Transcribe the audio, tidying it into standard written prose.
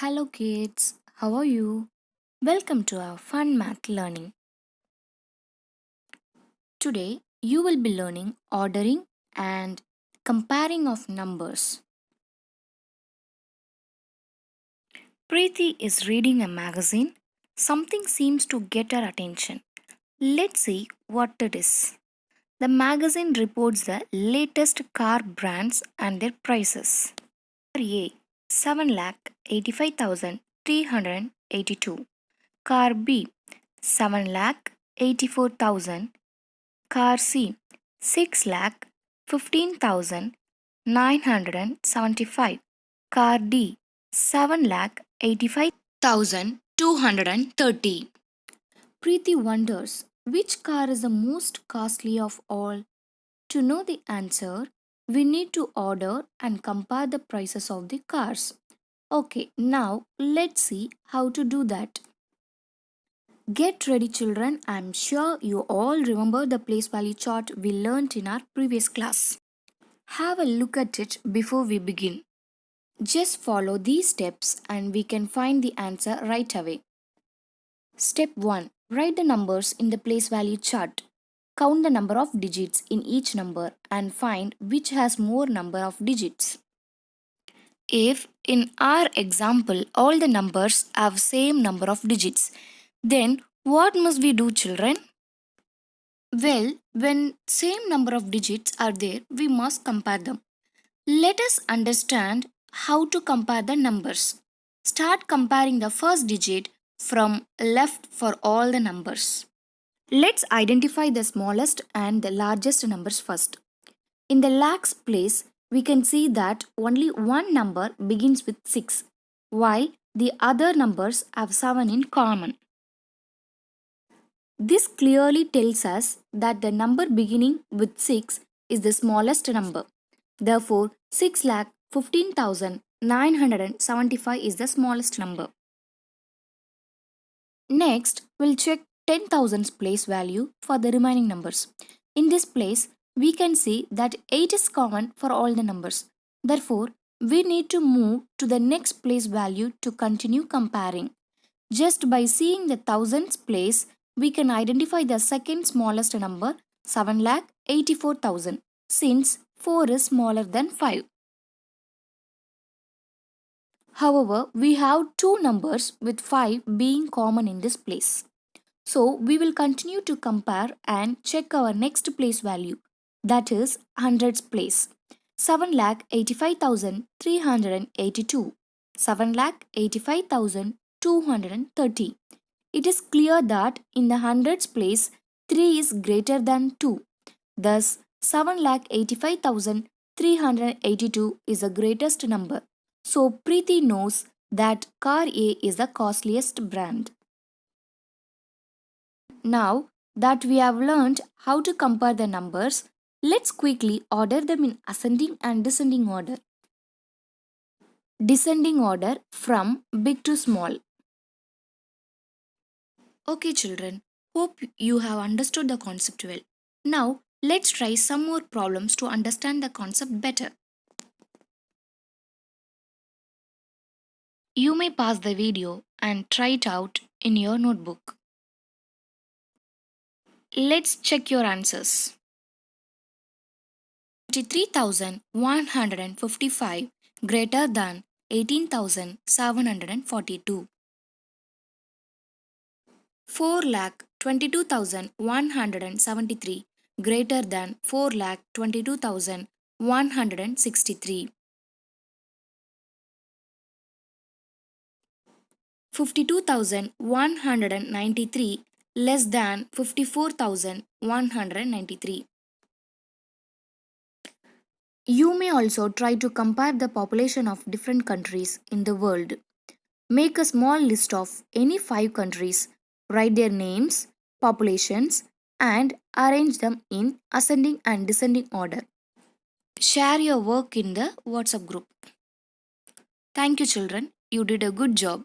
Hello kids, how are you? Welcome to our fun math learning. Today you will be learning ordering and comparing of numbers. Preeti is reading a magazine. Something seems to get her attention. Let's see what it is. The magazine reports the latest car brands and their prices. Car A 7,85,382. Car B 7,84,000. Car C 6,15,975. Car D 7,85,230. Preeti wonders which car is the most costly of all. To know the answer, we need to order and compare the prices of the cars. Okay, now let's see how to do that. Get ready, children. I'm sure you all remember the place value chart we learned in our previous class. Have a look at it before we begin. Just follow these steps and we can find the answer right away. Step 1. Write the numbers in the place value chart. Count the number of digits in each number and find which has more number of digits. If in our example all the numbers have same number of digits, then what must we do, children? Well, when same number of digits are there, we must compare them. Let us understand how to compare the numbers. Start comparing the first digit from left for all the numbers. Let's identify the smallest and the largest numbers first. In the lakhs place, we can see that only one number begins with 6, while the other numbers have 7 in common. This clearly tells us that the number beginning with 6 is the smallest number. Therefore, 6,15,975 is the smallest number. Next, we'll check 10,000's place value for the remaining numbers. In this place, we can see that 8 is common for all the numbers. Therefore, we need to move to the next place value to continue comparing. Just by seeing the thousands place, we can identify the second smallest number 7,84,000 since 4 is smaller than 5. However, we have two numbers with 5 being common in this place. So we will continue to compare and check our next place value, that is hundreds place. 7,85,382, 7,85,230. It is clear that in the hundreds place 3 is greater than 2. Thus 7,85,382 is the greatest number. So Preeti knows that car A is the costliest brand. Now that we have learned how to compare the numbers, let's quickly order them in ascending and descending order. Descending order from big to small. Okay, children, hope you have understood the concept well. Now, let's try some more problems to understand the concept better. You may pause the video and try it out in your notebook. Let's check your answers. 23,155 greater than 18,742. 4,22,173 greater than 4,22,163. 52,193 less than 54,193. You may also try to compare the population of different countries in the world. Make a small list of any 5 countries, write their names, populations, and arrange them in ascending and descending order. Share your work in the WhatsApp group. Thank you, children. You did a good job.